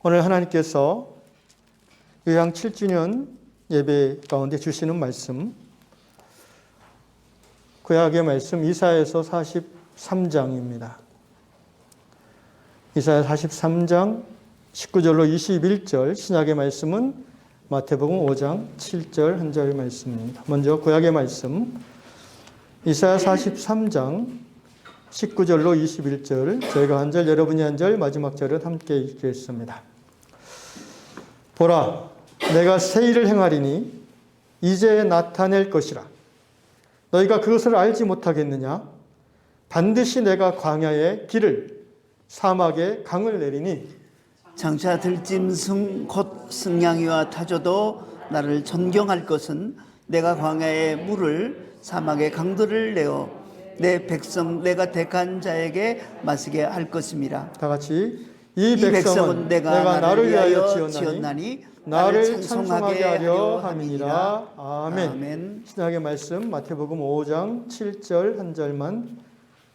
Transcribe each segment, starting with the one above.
오늘 하나님께서 요양 7주년 예배 가운데 주시는 말씀, 구약의 말씀 이사야서 43장입니다. 이사야 43장 19절로 21절, 신약의 말씀은 마태복음 5장 7절 한 절 말씀입니다. 먼저 구약의 말씀 이사야 43장 19절로 21절, 저희가 한 절, 여러분이 한 절, 마지막 절은 함께 읽겠습니다. 보라, 내가 새 일을 행하리니 이제 나타낼 것이라. 너희가 그것을 알지 못하겠느냐? 반드시 내가 광야에 길을, 사막에 강을 내리니 장차 들짐승 곧 승냥이와 타조도 나를 존경할 것은 내가 광야에 물을, 사막에 강들을 내어 내 백성 내가 택한 자에게 마시게 할 것입니다. 다 같이 이 백성은 내가 나를 위하여 지었나니 나를 찬송하게 하려 함이니라. 아멘. 아멘. 신약의 말씀 마태복음 5장 7절 한 절만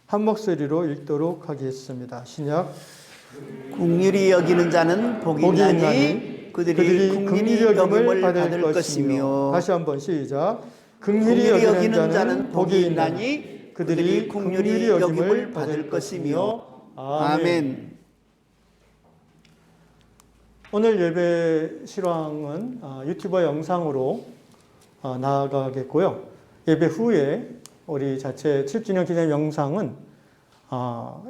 한 목소리로 읽도록 하겠습니다. 신약. 긍휼히 여기는 자는 복이 있나니 그들이 긍휼히 여김을 받을 것이며. 다시 한번 시작. 긍휼히 여기는 자는 복이 있나니 그들이 긍휼히 여김을 받을 것이며. 아멘. 오늘 예배 실황은 유튜버 영상으로 나아가겠고요. 예배 후에 우리 자체 7주년 기념 영상은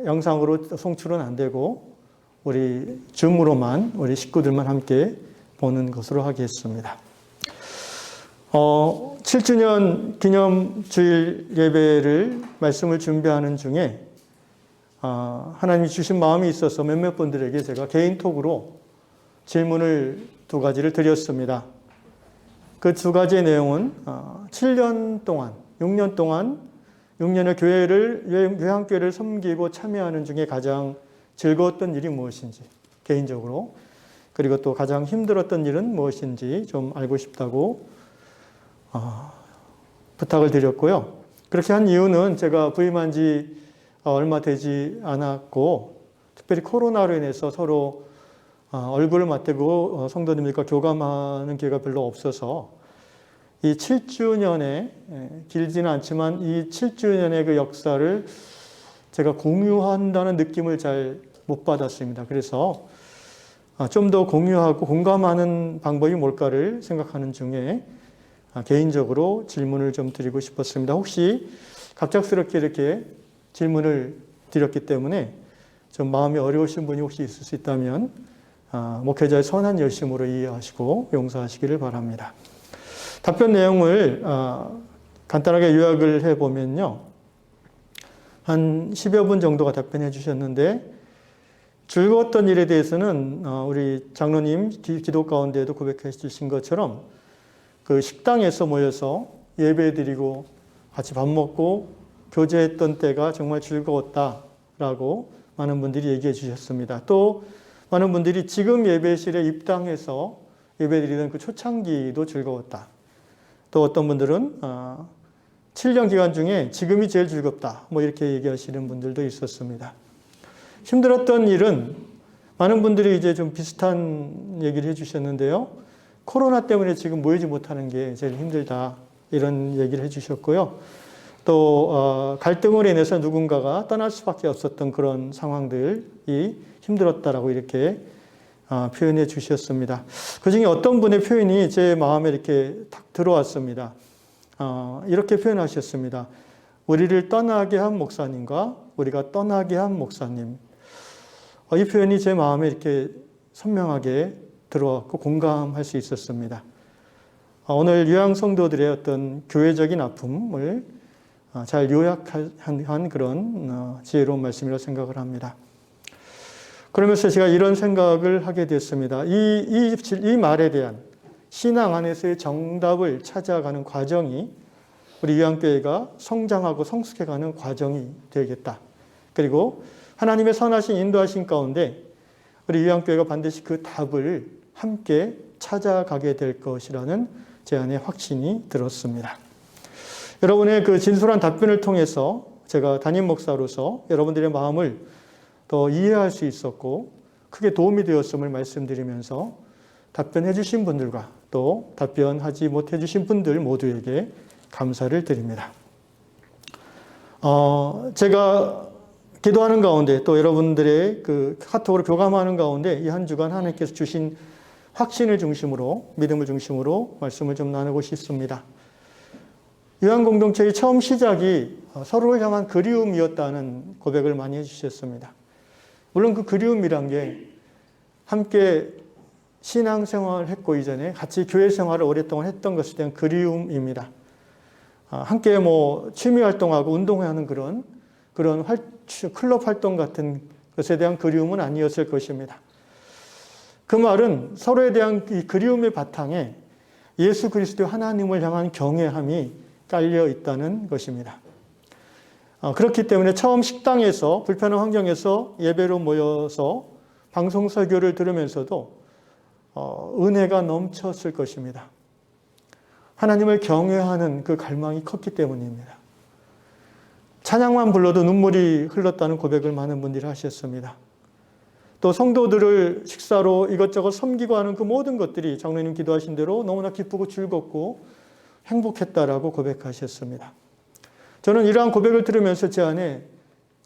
영상으로 송출은 안 되고 우리 줌으로만 우리 식구들만 함께 보는 것으로 하겠습니다. 7주년 기념 주일 예배를 말씀을 준비하는 중에 하나님이 주신 마음이 있어서 몇몇 분들에게 제가 개인톡으로 질문을 두 가지를 드렸습니다. 그 두 가지의 내용은 7년 동안, 6년 동안 6년의 교회를, 요양교회를 섬기고 참여하는 중에 가장 즐거웠던 일이 무엇인지 개인적으로, 그리고 또 가장 힘들었던 일은 무엇인지 좀 알고 싶다고 부탁을 드렸고요. 그렇게 한 이유는 제가 부임한 지 얼마 되지 않았고 특별히 코로나로 인해서 서로 얼굴을 맞대고 성도님들과 교감하는 기회가 별로 없어서 이 7주년에 길지는 않지만 이 7주년의 그 역사를 제가 공유한다는 느낌을 잘 못 받았습니다. 그래서 좀 더 공유하고 공감하는 방법이 뭘까를 생각하는 중에 개인적으로 질문을 좀 드리고 싶었습니다. 혹시 갑작스럽게 이렇게 질문을 드렸기 때문에 좀 마음이 어려우신 분이 혹시 있을 수 있다면 목회자의 선한 열심으로 이해하시고 용서하시기를 바랍니다. 답변 내용을 간단하게 요약을 해보면요. 한 10여 분 정도가 답변해 주셨는데 즐거웠던 일에 대해서는 우리 장로님 기도 가운데에도 고백해 주신 것처럼 그 식당에서 모여서 예배 드리고 같이 밥 먹고 교제했던 때가 정말 즐거웠다라고 많은 분들이 얘기해 주셨습니다. 또 많은 분들이 지금 예배실에 입당해서 예배 드리던 그 초창기도 즐거웠다. 또 어떤 분들은 7년 기간 중에 지금이 제일 즐겁다. 뭐 이렇게 얘기하시는 분들도 있었습니다. 힘들었던 일은 많은 분들이 이제 좀 비슷한 얘기를 해주셨는데요. 코로나 때문에 지금 모이지 못하는 게 제일 힘들다. 이런 얘기를 해주셨고요. 또 갈등으로 인해서 누군가가 떠날 수밖에 없었던 그런 상황들이 힘들었다라고 이렇게 표현해 주셨습니다. 그중에 어떤 분의 표현이 제 마음에 이렇게 탁 들어왔습니다. 이렇게 표현하셨습니다. 우리를 떠나게 한 목사님과 우리가 떠나게 한 목사님. 이 표현이 제 마음에 이렇게 선명하게 들어왔고 공감할 수 있었습니다. 오늘 요양 성도들의 어떤 교회적인 아픔을 잘 요약한 그런 지혜로운 말씀이라고 생각을 합니다. 그러면서 제가 이런 생각을 하게 됐습니다. 이 말에 대한 신앙 안에서의 정답을 찾아가는 과정이 우리 요양교회가 성장하고 성숙해가는 과정이 되겠다. 그리고 하나님의 선하신 인도하신 가운데 우리 요양교회가 반드시 그 답을 함께 찾아가게 될 것이라는 제 안에 확신이 들었습니다. 여러분의 그 진솔한 답변을 통해서 제가 담임 목사로서 여러분들의 마음을 더 이해할 수 있었고 크게 도움이 되었음을 말씀드리면서 답변해 주신 분들과 또 답변하지 못해 주신 분들 모두에게 감사를 드립니다. 제가 기도하는 가운데 또 여러분들의 그 카톡으로 교감하는 가운데 이 한 주간 하나님께서 주신 확신을 중심으로, 믿음을 중심으로 말씀을 좀 나누고 싶습니다. 요한 공동체의 처음 시작이 서로를 향한 그리움이었다는 고백을 많이 해주셨습니다. 물론 그 그리움이란 게 함께 신앙생활을 했고 이전에 같이 교회 생활을 오랫동안 했던 것에 대한 그리움입니다. 함께 취미 활동하고 운동하는 그런 클럽 활동 같은 것에 대한 그리움은 아니었을 것입니다. 그 말은 서로에 대한 이 그리움의 바탕에 예수 그리스도 하나님을 향한 경외함이 깔려 있다는 것입니다. 그렇기 때문에 처음 식당에서 불편한 환경에서 예배로 모여서 방송 설교를 들으면서도 은혜가 넘쳤을 것입니다. 하나님을 경외하는 그 갈망이 컸기 때문입니다. 찬양만 불러도 눈물이 흘렀다는 고백을 많은 분들이 하셨습니다. 또 성도들을 식사로 이것저것 섬기고 하는 그 모든 것들이 장로님 기도하신 대로 너무나 기쁘고 즐겁고 행복했다라고 고백하셨습니다. 저는 이러한 고백을 들으면서 제 안에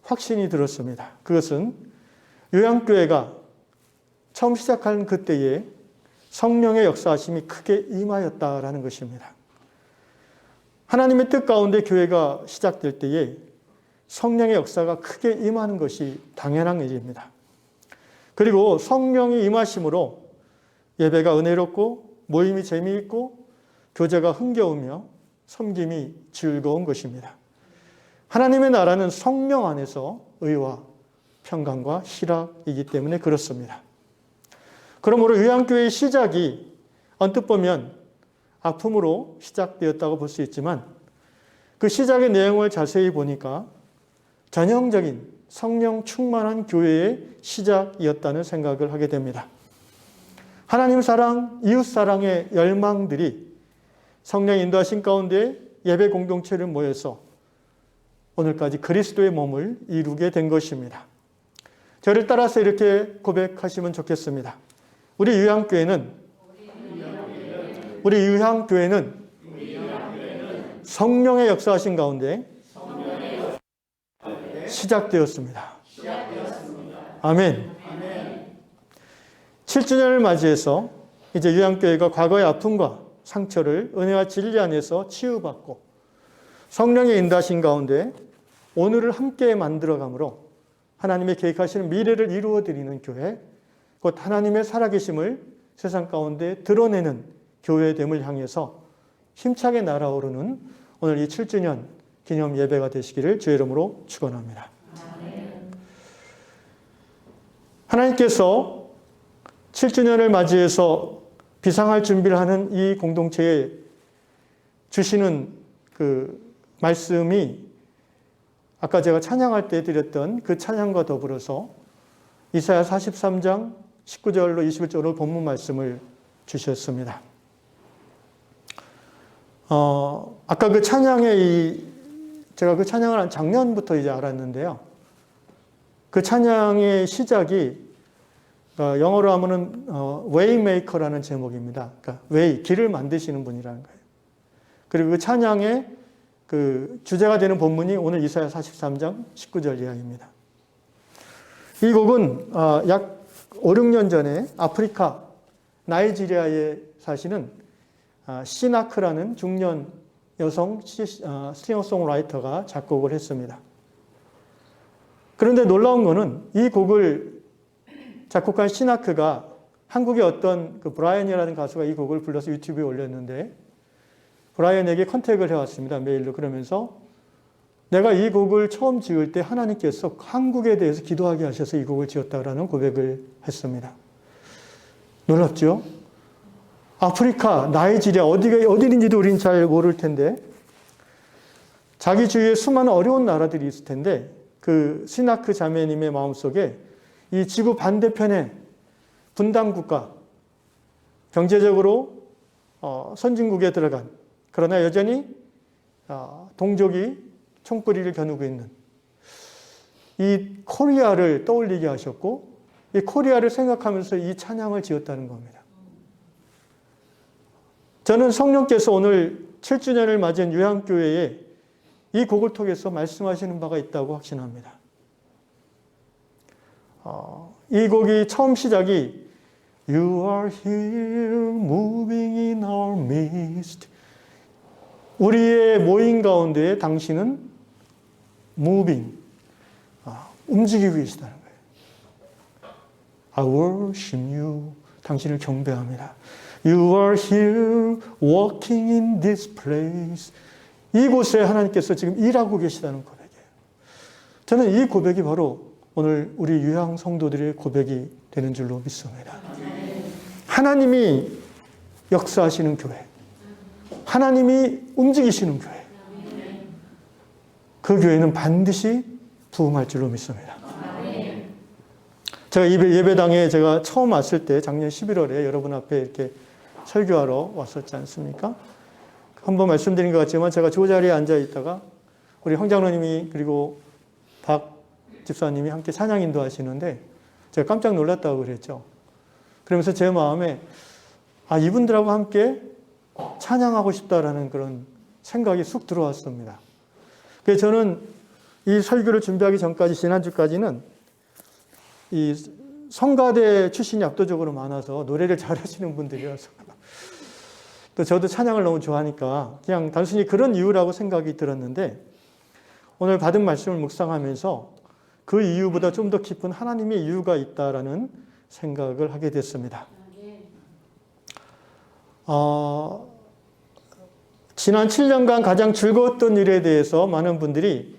확신이 들었습니다. 그것은 요양교회가 처음 시작한 그때에 성령의 역사하심이 크게 임하였다라는 것입니다. 하나님의 뜻 가운데 교회가 시작될 때에 성령의 역사가 크게 임하는 것이 당연한 일입니다. 그리고 성령이 임하심으로 예배가 은혜롭고 모임이 재미있고 교제가 흥겨우며 섬김이 즐거운 것입니다. 하나님의 나라는 성령 안에서 의와 평강과 희락이기 때문에 그렇습니다. 그러므로 요양교회의 시작이 언뜻 보면 아픔으로 시작되었다고 볼 수 있지만 그 시작의 내용을 자세히 보니까 전형적인 성령 충만한 교회의 시작이었다는 생각을 하게 됩니다. 하나님 사랑, 이웃 사랑의 열망들이 성령 인도하신 가운데 예배 공동체를 모여서 오늘까지 그리스도의 몸을 이루게 된 것입니다. 저를 따라서 이렇게 고백하시면 좋겠습니다. 우리 유향교회는 성령의 역사하신 가운데 시작되었습니다. 아멘. 7주년을 맞이해서 이제 유향교회가 과거의 아픔과 상처를 은혜와 진리 안에서 치유받고 성령의 인도하신 가운데 오늘을 함께 만들어가므로 하나님의 계획하시는 미래를 이루어드리는 교회, 곧 하나님의 살아계심을 세상 가운데 드러내는 교회됨을 향해서 힘차게 날아오르는 오늘 이 7주년 기념 예배가 되시기를 주의 이름으로 축원합니다. 하나님께서 7주년을 맞이해서 비상할 준비를 하는 이 공동체에 주시는 그 말씀이 아까 제가 찬양할 때 드렸던 그 찬양과 더불어서 이사야 43장 19절로 21절로 본문 말씀을 주셨습니다. 아까 그 찬양의 제가 그 찬양을 한 작년부터 이제 알았는데요. 그 찬양의 시작이 영어로 하면은 Waymaker라는 제목입니다. 그러니까 way, 길을 만드시는 분이라는 거예요. 그리고 그 찬양의 그 주제가 되는 본문이 오늘 이사야 43장 19절 이하입니다. 이 곡은 약 5, 6년 전에 아프리카 나이지리아에 사시는 시나크라는 중년 여성 싱어송라이터가 작곡을 했습니다. 그런데 놀라운 거는 이 곡을 작곡한 시나크가 한국의 어떤 그 브라이언이라는 가수가 이 곡을 불러서 유튜브에 올렸는데 브라이언에게 컨택을 해왔습니다. 메일로. 그러면서 내가 이 곡을 처음 지을 때 하나님께서 한국에 대해서 기도하게 하셔서 이 곡을 지었다라는 고백을 했습니다. 놀랍죠? 아프리카, 나이지리아, 어디인지도 우린 잘 모를 텐데 자기 주위에 수많은 어려운 나라들이 있을 텐데 그 시나크 자매님의 마음속에 이 지구 반대편에 분단국가, 경제적으로 선진국에 들어간 그러나 여전히 동족이 총뿌리를 겨누고 있는 이 코리아를 떠올리게 하셨고 이 코리아를 생각하면서 이 찬양을 지었다는 겁니다. 저는 성령께서 오늘 7주년을 맞은 요양교회에 이 곡을 통해서 말씀하시는 바가 있다고 확신합니다. 이 곡이 처음 시작이 You are here moving in our midst. 우리의 모임 가운데 당신은 moving, 움직이고 계시다는 거예요. I worship you. 당신을 경배합니다. You are here walking in this place. 이곳에 하나님께서 지금 일하고 계시다는 고백이에요. 저는 이 고백이 바로 오늘 우리 유양 성도들의 고백이 되는 줄로 믿습니다. 하나님이 역사하시는 교회, 하나님이 움직이시는 교회, 그 교회는 반드시 부흥할 줄로 믿습니다. 제가 예배당에 제가 처음 왔을 때 작년 11월에 여러분 앞에 이렇게 설교하러 왔었지 않습니까? 한번 말씀드린 것 같지만 제가 저 자리에 앉아 있다가 우리 황장로님이 그리고 박 집사님이 함께 찬양 인도하시는데 제가 깜짝 놀랐다고 그랬죠. 그러면서 제 마음에 이분들하고 함께 찬양하고 싶다라는 그런 생각이 쑥 들어왔습니다. 그래서 저는 이 설교를 준비하기 전까지 지난주까지는 이 성가대 출신이 압도적으로 많아서 노래를 잘하시는 분들이라서 또 저도 찬양을 너무 좋아하니까 그냥 단순히 그런 이유라고 생각이 들었는데 오늘 받은 말씀을 묵상하면서 그 이유보다 좀 더 깊은 하나님의 이유가 있다라는 생각을 하게 됐습니다. 지난 7년간 가장 즐거웠던 일에 대해서 많은 분들이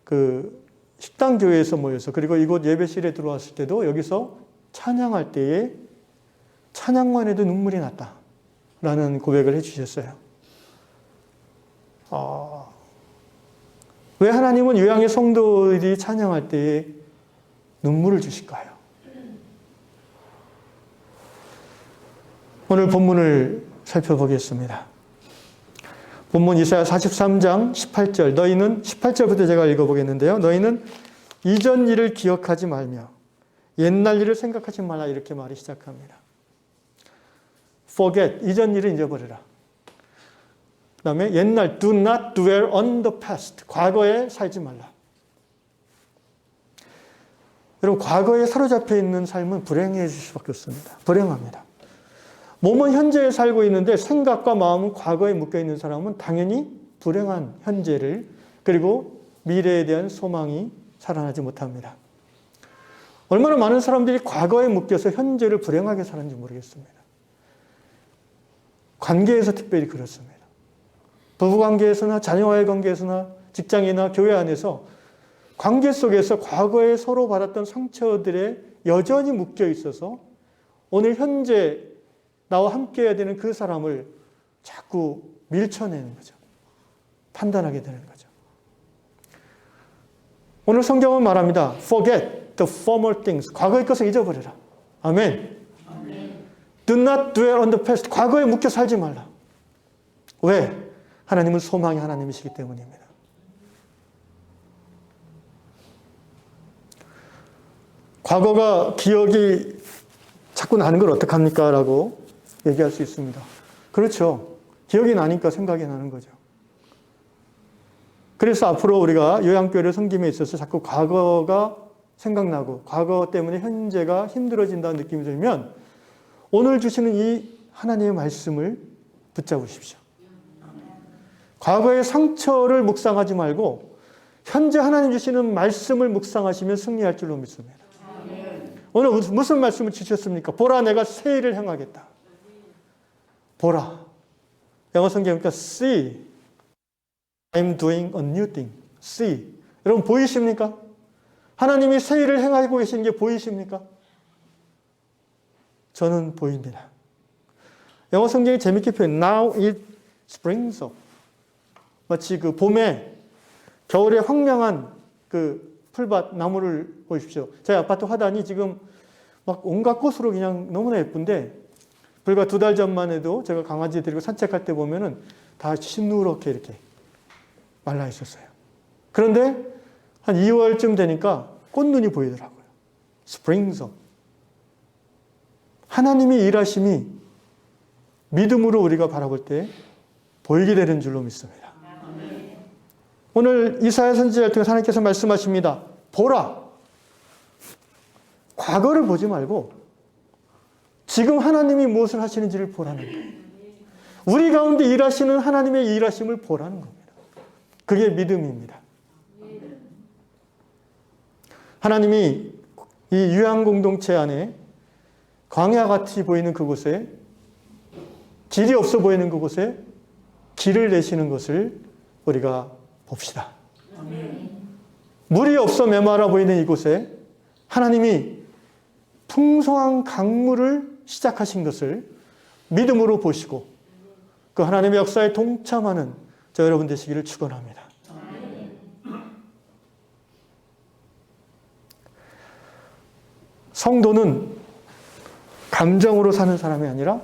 그 식당 교회에서 모여서 그리고 이곳 예배실에 들어왔을 때도 여기서 찬양할 때에 찬양만 해도 눈물이 났다라는 고백을 해주셨어요. 왜 하나님은 요양의 성도들이 찬양할 때에 눈물을 주실까요? 오늘 본문을 살펴보겠습니다. 본문 이사야 43장 18절 너희는 18절부터 제가 읽어보겠는데요. 너희는 이전 일을 기억하지 말며 옛날 일을 생각하지 말라 이렇게 말이 시작합니다. Forget, 이전 일을 잊어버려라. 그 다음에 옛날, do not dwell on the past, 과거에 살지 말라. 여러분 과거에 사로잡혀 있는 삶은 불행해질 수밖에 없습니다. 불행합니다. 몸은 현재에 살고 있는데 생각과 마음은 과거에 묶여있는 사람은 당연히 불행한 현재를 그리고 미래에 대한 소망이 살아나지 못합니다. 얼마나 많은 사람들이 과거에 묶여서 현재를 불행하게 사는지 모르겠습니다. 관계에서 특별히 그렇습니다. 부부관계에서나 자녀와의 관계에서나 직장이나 교회 안에서 관계 속에서 과거에 서로 받았던 상처들에 여전히 묶여 있어서 오늘 현재 나와 함께 해야 되는 그 사람을 자꾸 밀쳐내는 거죠. 판단하게 되는 거죠. 오늘 성경은 말합니다. Forget the former things. 과거의 것을 잊어버려라. 아멘. Do not dwell on the past. 과거에 묶여 살지 말라. 왜? 하나님은 소망의 하나님이시기 때문입니다. 과거가 기억이 자꾸 나는 걸 어떡합니까? 라고 얘기할 수 있습니다. 그렇죠. 기억이 나니까 생각이 나는 거죠. 그래서 앞으로 우리가 요양교회를 섬김에 있어서 자꾸 과거가 생각나고 과거 때문에 현재가 힘들어진다는 느낌이 들면 오늘 주시는 이 하나님의 말씀을 붙잡으십시오. 과거의 상처를 묵상하지 말고 현재 하나님 주시는 말씀을 묵상하시면 승리할 줄로 믿습니다. 오늘 무슨 말씀을 주셨습니까? 보라 내가 새 일을 행하겠다. 보라. 영어 성경이니까 see. I'm doing a new thing. see. 여러분 보이십니까? 하나님이 새 일을 행하고 계시는 게 보이십니까? 저는 보입니다. 영어 성경이 재밌게 표현 Now it springs up. 마치 그 봄에 겨울에 황량한 그 풀밭 나무를 보십시오. 저희 아파트 화단이 지금 막 온갖 꽃으로 그냥 너무나 예쁜데 불과 2달 전만 해도 제가 강아지 데리고 산책할 때 보면은 다 시누렇게 이렇게 말라 있었어요. 그런데 한 2월쯤 되니까 꽃눈이 보이더라고요. Springs up. 하나님의 일하심이 믿음으로 우리가 바라볼 때 보이게 되는 줄로 믿습니다. 오늘 이사야 선지자를 통해 하나님께서 말씀하십니다. 보라. 과거를 보지 말고 지금 하나님이 무엇을 하시는지를 보라는 거예요. 우리 가운데 일하시는 하나님의 일하심을 보라는 겁니다. 그게 믿음입니다. 하나님이 이 유한 공동체 안에 광야같이 보이는 그곳에, 길이 없어 보이는 그곳에 길을 내시는 것을 우리가 봅시다. 물이 없어 메마라 보이는 이곳에 하나님이 풍성한 강물을 시작하신 것을 믿음으로 보시고 그 하나님의 역사에 동참하는 저 여러분 되시기를 축원합니다. 성도는 감정으로 사는 사람이 아니라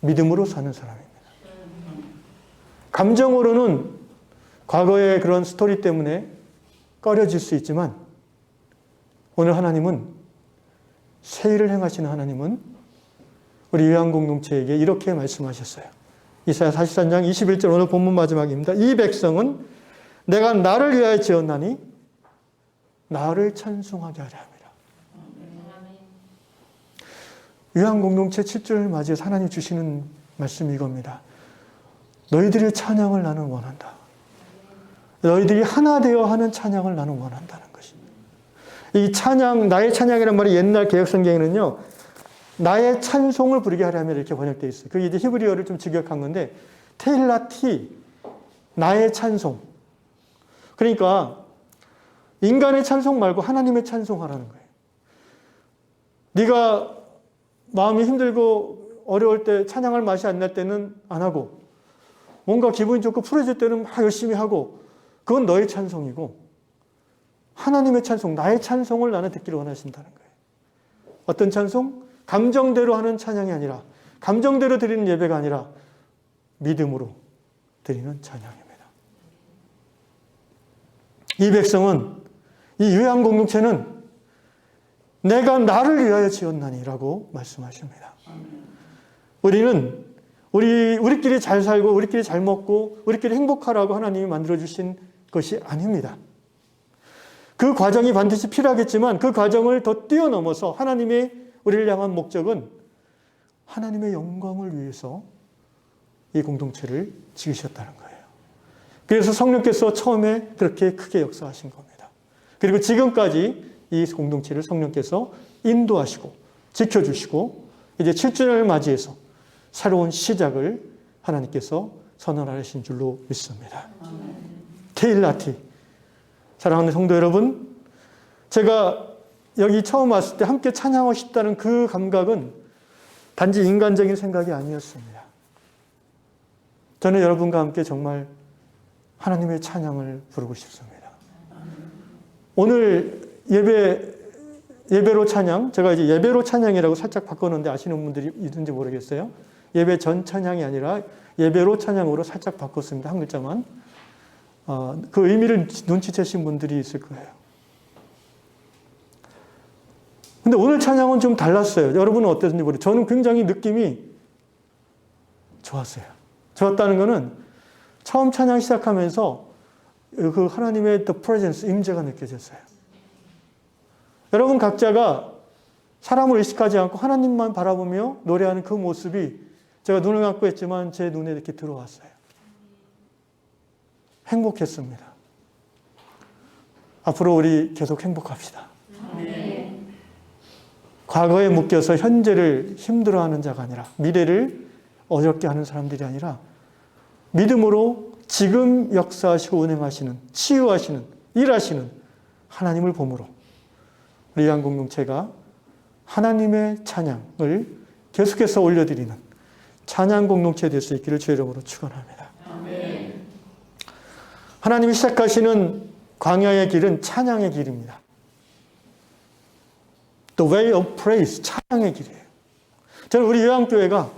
믿음으로 사는 사람입니다. 감정으로는 과거의 그런 스토리 때문에 꺼려질 수 있지만 오늘 하나님은 새 일을 행하시는 하나님은 우리 요한 공동체에게 이렇게 말씀하셨어요. 이사야 43장 21절 오늘 본문 마지막입니다. 이 백성은 내가 나를 위하여 지었나니 나를 찬송하게 하려 합니다. 요한 공동체 7절을 맞이해서 하나님 주시는 말씀이 이겁니다. 너희들의 찬양을 나는 원한다. 너희들이 하나 되어 하는 찬양을 나는 원한다는 것입니다. 이 찬양, 나의 찬양이란 말이 옛날 개혁성경에는요, 나의 찬송을 부르게 하려면 이렇게 번역되어 있어요. 그게 이제 히브리어를 좀 직역한 건데, 테일라티, 나의 찬송. 그러니까, 인간의 찬송 말고 하나님의 찬송하라는 거예요. 네가 마음이 힘들고 어려울 때 찬양할 맛이 안 날 때는 안 하고, 뭔가 기분이 좋고 풀어질 때는 막 열심히 하고, 그건 너의 찬송이고, 하나님의 찬송, 나의 찬송을 나는 듣기를 원하신다는 거예요. 어떤 찬송? 감정대로 하는 찬양이 아니라, 감정대로 드리는 예배가 아니라, 믿음으로 드리는 찬양입니다. 이 백성은, 이 요한 공동체는 내가 나를 위하여 지었나니라고 말씀하십니다. 우리는 우리끼리 잘 살고 우리끼리 잘 먹고 우리끼리 행복하라고 하나님이 만들어주신 것이 아닙니다. 그 과정이 반드시 필요하겠지만 그 과정을 더 뛰어넘어서 하나님의 우리를 향한 목적은 하나님의 영광을 위해서 이 공동체를 지으셨다는 거예요. 그래서 성령께서 처음에 그렇게 크게 역사하신 겁니다. 그리고 지금까지 이 공동체를 성령께서 인도하시고 지켜주시고 이제 7주년을 맞이해서 새로운 시작을 하나님께서 선언하신 줄로 믿습니다. 테일라티. 사랑하는 성도 여러분, 제가 여기 처음 왔을 때 함께 찬양하고 싶다는 그 감각은 단지 인간적인 생각이 아니었습니다. 저는 여러분과 함께 정말 하나님의 찬양을 부르고 싶습니다. 오늘 예배로 찬양, 제가 이제 예배로 찬양이라고 살짝 바꿨는데 아시는 분들이 있는지 모르겠어요. 예배 전 찬양이 아니라 예배로 찬양으로 살짝 바꿨습니다. 한 글자만. 그 의미를 눈치채신 분들이 있을 거예요. 근데 오늘 찬양은 좀 달랐어요. 여러분은 어땠는지 모르겠어요. 저는 굉장히 느낌이 좋았어요. 좋았다는 거는 처음 찬양 시작하면서 그 하나님의 The Presence, 임재가 느껴졌어요. 여러분 각자가 사람을 의식하지 않고 하나님만 바라보며 노래하는 그 모습이 제가 눈을 감고 했지만 제 눈에 이렇게 들어왔어요. 행복했습니다. 앞으로 우리 계속 행복합시다. 과거에 묶여서 현재를 힘들어하는 자가 아니라 미래를 어렵게 하는 사람들이 아니라 믿음으로 지금 역사하시고 운행하시는, 치유하시는, 일하시는 하나님을 봄으로 우리 요한 공동체가 하나님의 찬양을 계속해서 올려드리는 찬양 공동체 될 수 있기를 주의 이름으로 축원합니다. 하나님이 시작하시는 광야의 길은 찬양의 길입니다. The way of praise, 찬양의 길이에요. 저는 우리 요한교회가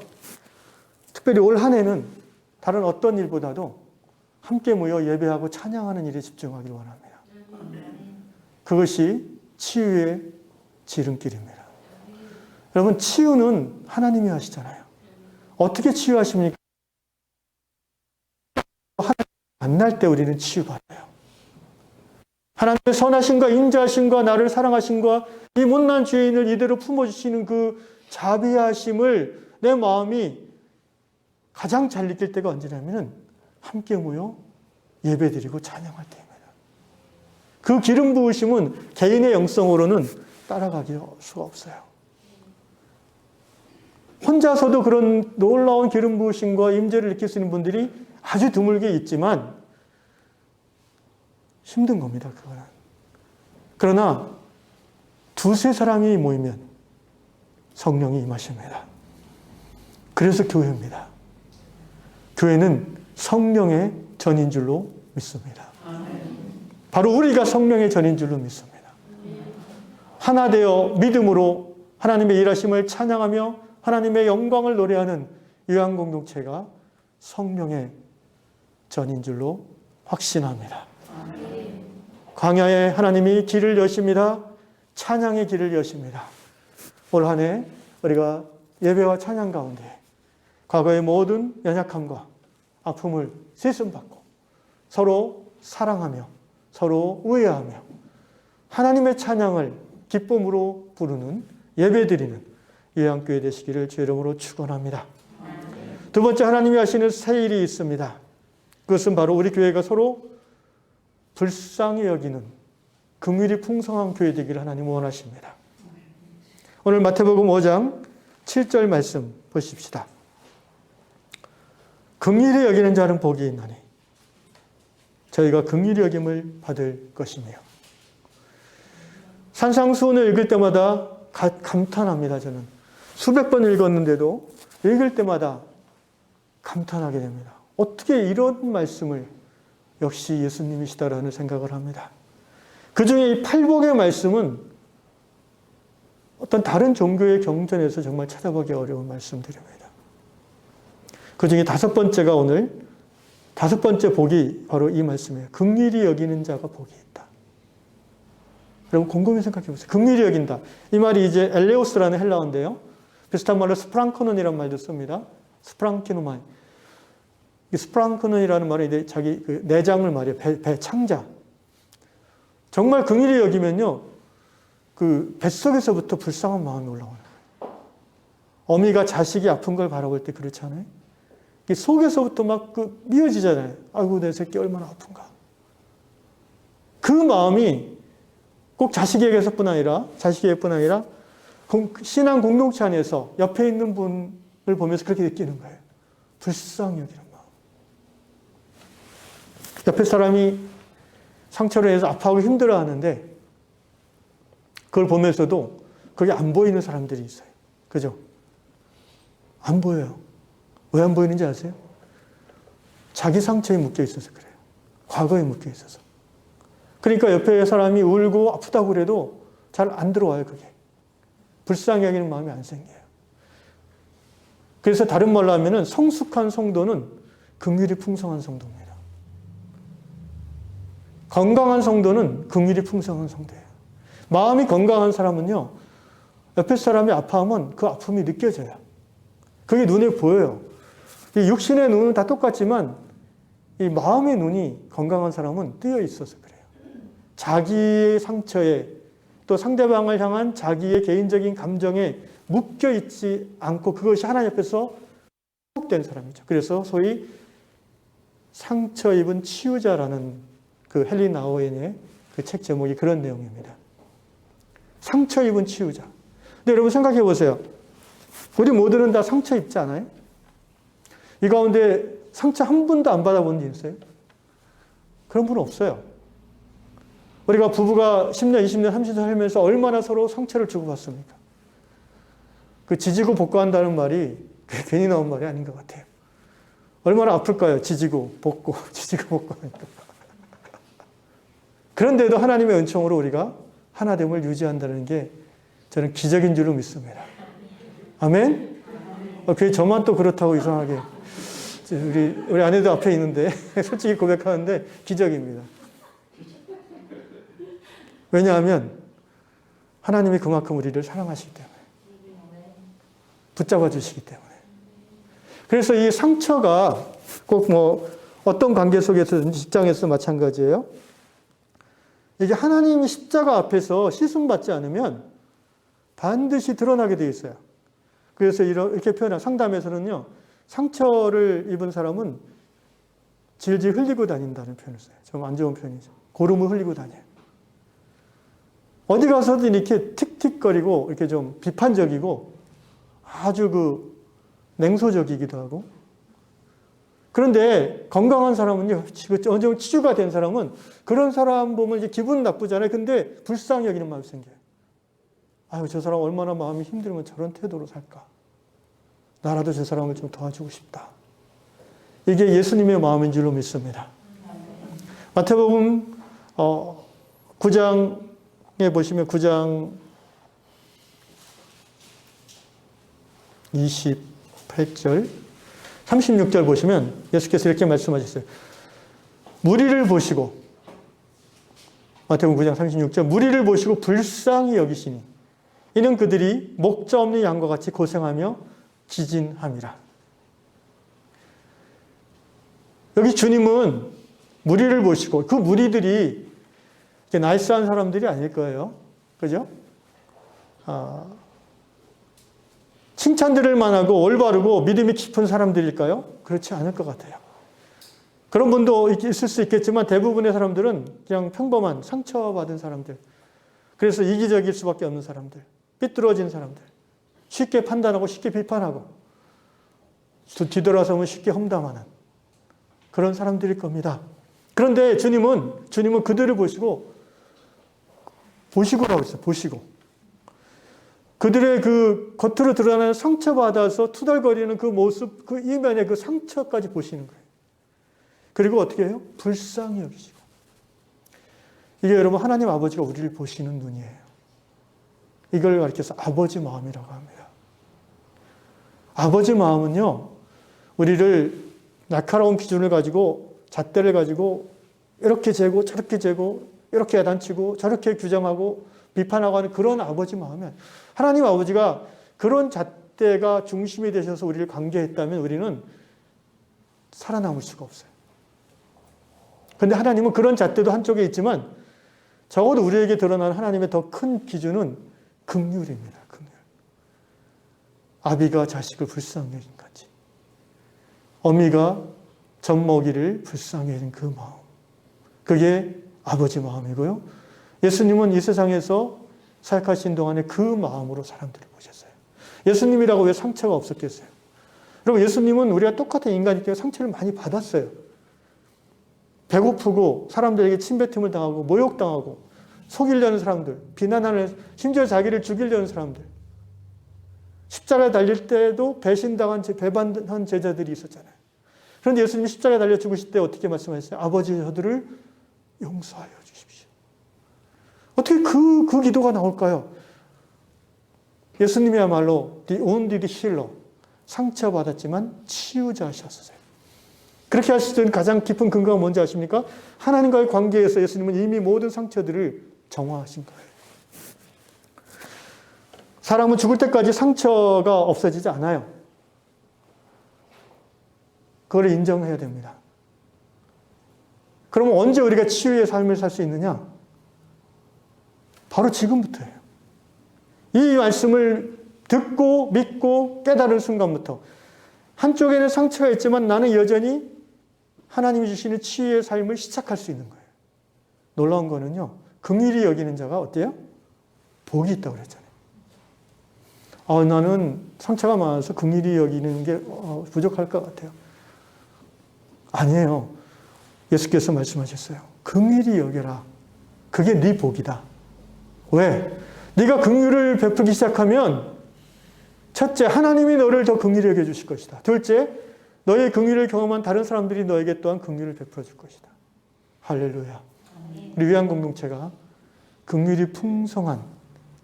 특별히 올 한 해는 다른 어떤 일보다도 함께 모여 예배하고 찬양하는 일에 집중하기를 원합니다. 그것이 치유의 지름길입니다. 여러분, 치유는 하나님이 하시잖아요. 어떻게 치유하십니까? 하나님 만날 때 우리는 치유받아요. 하나님의 선하심과 인자하심과 나를 사랑하심과 이 못난 죄인을 이대로 품어주시는 그 자비하심을 내 마음이 가장 잘 느낄 때가 언제냐면 함께 모여 예배드리고 찬양할 때입니다. 그 기름 부으심은 개인의 영성으로는 따라가기 수가 없어요. 혼자서도 그런 놀라운 기름 부으심과 임재를 느낄 수 있는 분들이 아주 드물게 있지만 힘든 겁니다, 그거는. 그러나 두세 사람이 모이면 성령이 임하십니다. 그래서 교회입니다. 교회는 성령의 전인 줄로 믿습니다. 바로 우리가 성령의 전인 줄로 믿습니다. 하나 되어 믿음으로 하나님의 일하심을 찬양하며 하나님의 영광을 노래하는 요한 공동체가 성령의 전인 줄로 확신합니다. 광야에 하나님이 길을 여십니다. 찬양의 길을 여십니다. 올 한 해 우리가 예배와 찬양 가운데 과거의 모든 연약함과 아픔을 씻음받고 서로 사랑하며 서로 우애하며 하나님의 찬양을 기쁨으로 부르는 예배드리는 요한교회 되시기를 주의 이름으로 축원합니다. 두 번째, 하나님이 하시는 새 일이 있습니다. 그것은 바로 우리 교회가 서로 불쌍히 여기는 긍휼이 풍성한 교회 되기를 하나님 원하십니다. 오늘 마태복음 5장 7절 말씀 보십시다. 긍휼히 여기는 자는 복이 있나니 저희가 긍휼히 여김을 받을 것이며. 산상수훈을 읽을 때마다 감탄합니다. 저는 수백 번 읽었는데도 읽을 때마다 감탄하게 됩니다. 어떻게 이런 말씀을 역시 예수님이시다라는 생각을 합니다. 그 중에 이 팔복의 말씀은 어떤 다른 종교의 경전에서 정말 찾아보기 어려운 말씀들입니다. 그 중에 다섯 번째가 오늘 다섯 번째 복이 바로 이 말씀이에요. 긍휼히 여기는 자가 복이 있다. 여러분 곰곰이 생각해 보세요. 긍휼히 여긴다. 이 말이 이제 엘레오스라는 헬라어인데요. 비슷한 말로 스프랑크논이라는 말도 씁니다. 스프랑키노마이. 이 스프랑크논이라는 말은 이제 자기 그 내장을 말이에요. 배 창자. 정말 긍휼히 여기면요, 그 뱃속에서부터 불쌍한 마음이 올라오는 거예요. 어미가 자식이 아픈 걸 바라볼 때 그렇잖아요. 속에서부터 막 그 미어지잖아요. 아이고 내 새끼 얼마나 아픈가. 그 마음이 꼭 자식에게뿐 아니라 신앙 공동체 안에서 옆에 있는 분을 보면서 그렇게 느끼는 거예요. 불쌍히 여기는 마음. 옆에 사람이 상처를 해서 아파하고 힘들어하는데 그걸 보면서도 그게 안 보이는 사람들이 있어요. 그죠? 안 보여요. 왜 안 보이는지 아세요? 자기 상처에 묶여 있어서 그래요. 과거에 묶여 있어서. 그러니까 옆에 사람이 울고 아프다고 그래도 잘 안 들어와요, 그게. 불쌍히 여기는 마음이 안 생겨요. 그래서 다른 말로 하면은 성숙한 성도는 긍휼이 풍성한 성도입니다. 건강한 성도는 긍휼이 풍성한 성도예요. 마음이 건강한 사람은요, 옆에 사람이 아파하면 그 아픔이 느껴져요. 그게 눈에 보여요. 이 육신의 눈은 다 똑같지만 이 마음의 눈이 건강한 사람은 뜨여 있어서 그래요. 자기의 상처에 또 상대방을 향한 자기의 개인적인 감정에 묶여 있지 않고 그것이 하나님 앞에서 회복된 사람이죠. 그래서 소위 상처 입은 치유자라는 그 헨리 나우엔의 그 책 제목이 그런 내용입니다. 상처 입은 치유자. 근데 여러분 생각해 보세요. 우리 모두는 다 상처 입지 않아요? 이 가운데 상처 한 번도 안 받아본 적 있어요? 그런 분은 없어요. 우리가 부부가 10년, 20년, 30년 살면서 얼마나 서로 상처를 주고받습니까? 그 지지고 볶고한다는 말이 괜히 나온 말이 아닌 것 같아요. 얼마나 아플까요? 지지고 볶고, 지지고 볶고 하니까. 그런데도 하나님의 은총으로 우리가 하나됨을 유지한다는 게 저는 기적인 줄로 믿습니다. 아멘? 그게 저만 또 그렇다고 이상하게. 우리 아내도 앞에 있는데 솔직히 고백하는데 기적입니다. 왜냐하면 하나님이 그만큼 우리를 사랑하시기 때문에. 붙잡아 주시기 때문에. 그래서 이 상처가 꼭 뭐 어떤 관계 속에서든 직장에서 마찬가지예요. 이게 하나님이 십자가 앞에서 시순받지 않으면 반드시 드러나게 되어 있어요. 그래서 이렇게 표현한 상담에서는요, 상처를 입은 사람은 질질 흘리고 다닌다는 표현을 써요. 좀 안 좋은 표현이죠. 고름을 흘리고 다녀요. 어디 가서든 이렇게 틱틱거리고 이렇게 좀 비판적이고 아주 냉소적이기도 하고. 그런데 건강한 사람은요, 어느 정도 치유가 된 사람은 그런 사람 보면 이제 기분 나쁘잖아요. 근데 불쌍히 여기는 마음이 생겨요. 아유, 저 사람 얼마나 마음이 힘들면 저런 태도로 살까. 나라도 저 사람을 좀 도와주고 싶다. 이게 예수님의 마음인 줄로 믿습니다. 마태복음 9장에 보시면 9장 28절, 36절 보시면 예수께서 이렇게 말씀하셨어요. 무리를 보시고, 마태복음 9장 36절, 무리를 보시고 불쌍히 여기시니 이는 그들이 목자 없는 양과 같이 고생하며 기진함이라. 여기 주님은 무리를 보시고, 그 무리들이 나이스한 사람들이 아닐 거예요. 그죠? 칭찬들을 만하고 올바르고 믿음이 깊은 사람들일까요? 그렇지 않을 것 같아요. 그런 분도 있을 수 있겠지만 대부분의 사람들은 그냥 평범한 상처받은 사람들, 그래서 이기적일 수밖에 없는 사람들, 삐뚤어진 사람들, 쉽게 판단하고 쉽게 비판하고 뒤돌아서면 쉽게 험담하는 그런 사람들일 겁니다. 그런데 주님은 그들을 보시고라고 했어요. 보시고. 그들의 그 겉으로 드러나는 상처받아서 투덜거리는 그 모습, 그 이면의 그 상처까지 보시는 거예요. 그리고 어떻게 해요? 불쌍히 여기시고. 이게 여러분 하나님 아버지가 우리를 보시는 눈이에요. 이걸 가리켜서 아버지 마음이라고 합니다. 아버지 마음은요, 우리를 날카로운 기준을 가지고 잣대를 가지고 이렇게 재고 저렇게 재고 이렇게 야단치고 저렇게 규정하고 비판하고 하는 그런 아버지 마음이에요. 하나님 아버지가 그런 잣대가 중심이 되셔서 우리를 관계했다면 우리는 살아남을 수가 없어요. 그런데 하나님은 그런 잣대도 한쪽에 있지만 적어도 우리에게 드러나는 하나님의 더 큰 기준은 긍휼입니다. 긍휼. 아비가 자식을 불쌍히 여긴 같이. 어미가 젖먹이를 불쌍히 여긴 그 마음. 그게 아버지 마음이고요. 예수님은 이 세상에서 사역하신 동안에 그 마음으로 사람들을 보셨어요. 예수님이라고 왜 상처가 없었겠어요? 여러분, 예수님은 우리가 똑같은 인간이기 때문에 상처를 많이 받았어요. 배고프고 사람들에게 침뱉음을 당하고 모욕당하고 속이려는 사람들, 비난하는, 심지어 자기를 죽이려는 사람들. 십자가에 달릴 때도 배반한 제자들이 있었잖아요. 그런데 예수님이 십자가에 달려 죽으실 때 어떻게 말씀하셨어요? 아버지, 저들을 용서하여 주십시오. 어떻게 그 기도가 나올까요? 예수님이야말로 the wounded healer, 상처받았지만 치유자셨어요. 그렇게 하시던 가장 깊은 근거가 뭔지 아십니까? 하나님과의 관계에서 예수님은 이미 모든 상처들을 정화하신 거예요. 사람은 죽을 때까지 상처가 없어지지 않아요. 그걸 인정해야 됩니다. 그러면 언제 우리가 치유의 삶을 살 수 있느냐? 바로 지금부터예요. 이 말씀을 듣고 믿고 깨달은 순간부터 한쪽에는 상처가 있지만 나는 여전히 하나님이 주시는 치유의 삶을 시작할 수 있는 거예요. 놀라운 거는요, 긍휼히 여기는 자가 어때요? 복이 있다고 그랬잖아요. 나는 상처가 많아서 긍휼히 여기는 게 부족할 것 같아요. 아니에요. 예수께서 말씀하셨어요. 긍휼히 여겨라. 그게 네 복이다. 왜? 네가 긍휼을 베풀기 시작하면 첫째, 하나님이 너를 더 긍휼히 여겨주실 것이다. 둘째, 너의 긍휼을 경험한 다른 사람들이 너에게 또한 긍휼을 베풀어 줄 것이다. 할렐루야. 우리 위안 공동체가 긍휼이 풍성한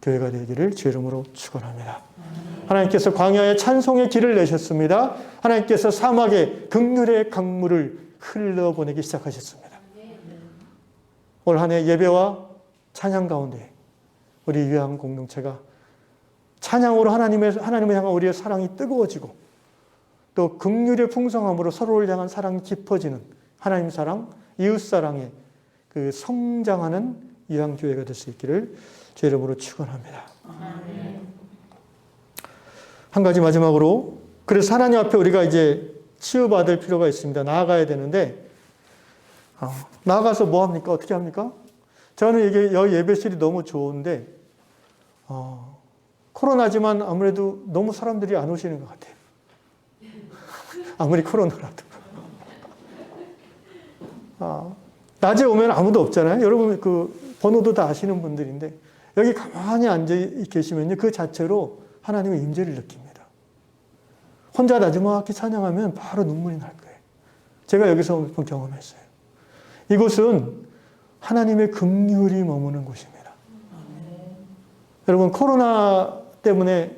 교회가 되기를 주의 이름으로 축원합니다. 하나님께서 광야에 찬송의 길을 내셨습니다. 하나님께서 사막에 긍휼의 강물을 흘러보내기 시작하셨습니다. 올 한 해 예배와 찬양 가운데 우리 위안 공동체가 찬양으로 하나님을 향한 우리의 사랑이 뜨거워지고 또 긍휼의 풍성함으로 서로를 향한 사랑이 깊어지는 하나님 사랑, 이웃 사랑에 그 성장하는 유양교회가 될 수 있기를 주 이름으로 축원합니다. 한 가지 마지막으로, 그래서 하나님 앞에 우리가 이제 치유받을 필요가 있습니다. 나아가야 되는데 나아가서 뭐 합니까? 어떻게 합니까? 저는 이게 여기 예배실이 너무 좋은데 코로나지만 아무래도 너무 사람들이 안 오시는 것 같아요. 아무리 코로나라도. 낮에 오면 아무도 없잖아요. 여러분 그 번호도 다 아시는 분들인데 여기 가만히 앉아 계시면요, 그 자체로 하나님의 임재를 느낍니다. 혼자 나지막히 찬양하면 바로 눈물이 날 거예요. 제가 여기서 몇 번 경험했어요. 이곳은 하나님의 긍휼이 머무는 곳입니다. 여러분 코로나 때문에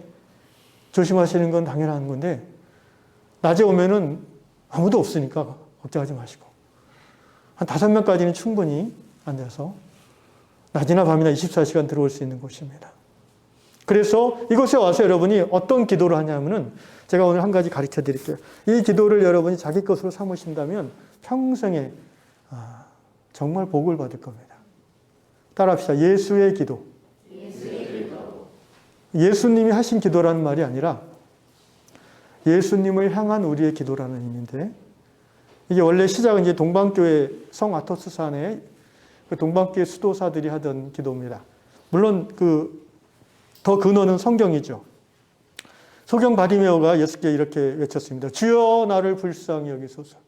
조심하시는 건 당연한 건데 낮에 오면은 아무도 없으니까 걱정하지 마시고 한 5명까지는 충분히 앉아서 낮이나 밤이나 24시간 들어올 수 있는 곳입니다. 그래서 이곳에 와서 여러분이 어떤 기도를 하냐면은 제가 오늘 한 가지 가르쳐 드릴게요. 이 기도를 여러분이 자기 것으로 삼으신다면 평생에 정말 복을 받을 겁니다. 따라합시다. 예수의 기도. 예수님이 하신 기도라는 말이 아니라 예수님을 향한 우리의 기도라는 의미인데, 이게 원래 시작은 이제 동방교회 성 아토스산의 그 동방교회 수도사들이 하던 기도입니다. 물론 더 근원은 성경이죠. 소경 바디메오가 6개 이렇게 외쳤습니다. 주여 나를 불쌍히 여기소서.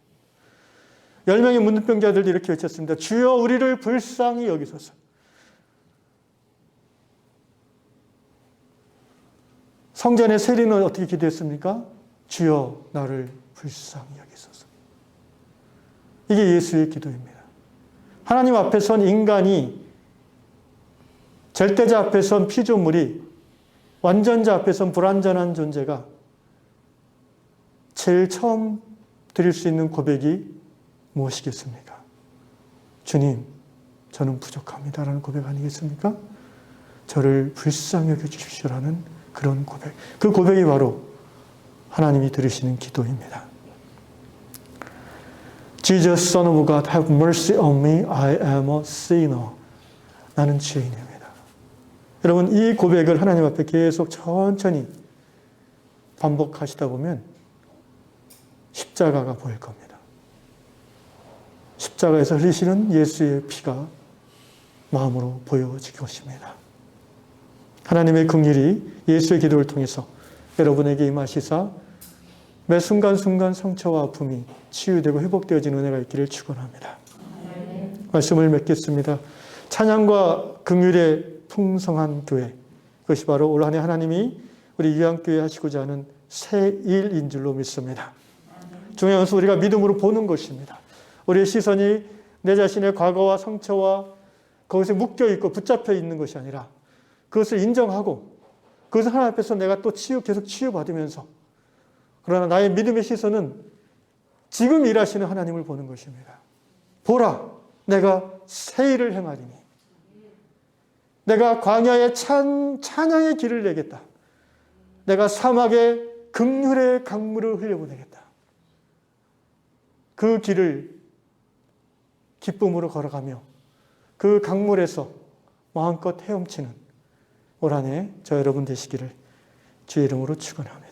10명의 문둥병자들도 이렇게 외쳤습니다. 주여 우리를 불쌍히 여기소서. 성전의 세리는 어떻게 기도했습니까? 주여 나를 불쌍히 여기소서. 이게 예수의 기도입니다. 하나님 앞에 선 인간이, 절대자 앞에 선 피조물이, 완전자 앞에 선 불완전한 존재가 제일 처음 드릴 수 있는 고백이 무엇이겠습니까? 주님, 저는 부족합니다라는 고백 아니겠습니까? 저를 불쌍히 여겨주십시오라는 그런 고백. 그 고백이 바로 하나님이 들으시는 기도입니다. Jesus, Son of God, have mercy on me. I am a sinner. 나는 죄인입니다. 여러분, 이 고백을 하나님 앞에 계속 천천히 반복하시다 보면 십자가가 보일 겁니다. 십자가에서 흘리시는 예수의 피가 마음으로 보여질 것입니다. 하나님의 긍휼이 예수의 기도를 통해서 여러분에게 임하시사 매 순간순간 상처와 아픔이 치유되고 회복되어지는 은혜가 있기를 축원합니다. 말씀을 맺겠습니다. 찬양과 긍휼의 풍성한 교회, 그것이 바로 올 한 해 하나님이 우리 유양교회 하시고자 하는 새 일인 줄로 믿습니다. 중요한 것은 우리가 믿음으로 보는 것입니다. 우리의 시선이 내 자신의 과거와 상처와 거기서 묶여있고 붙잡혀 있는 것이 아니라 그것을 인정하고 그것을 하나님 앞에서 내가 또 계속 치유받으면서, 그러나 나의 믿음의 시선은 지금 일하시는 하나님을 보는 것입니다. 보라, 내가 새 일을 행하리니 내가 광야에 찬양의 길을 내겠다. 내가 사막에 긍휼의 강물을 흘려보내겠다. 그 길을 기쁨으로 걸어가며 그 강물에서 마음껏 헤엄치는 올 한 해 저 여러분 되시기를 주의 이름으로 축원합니다.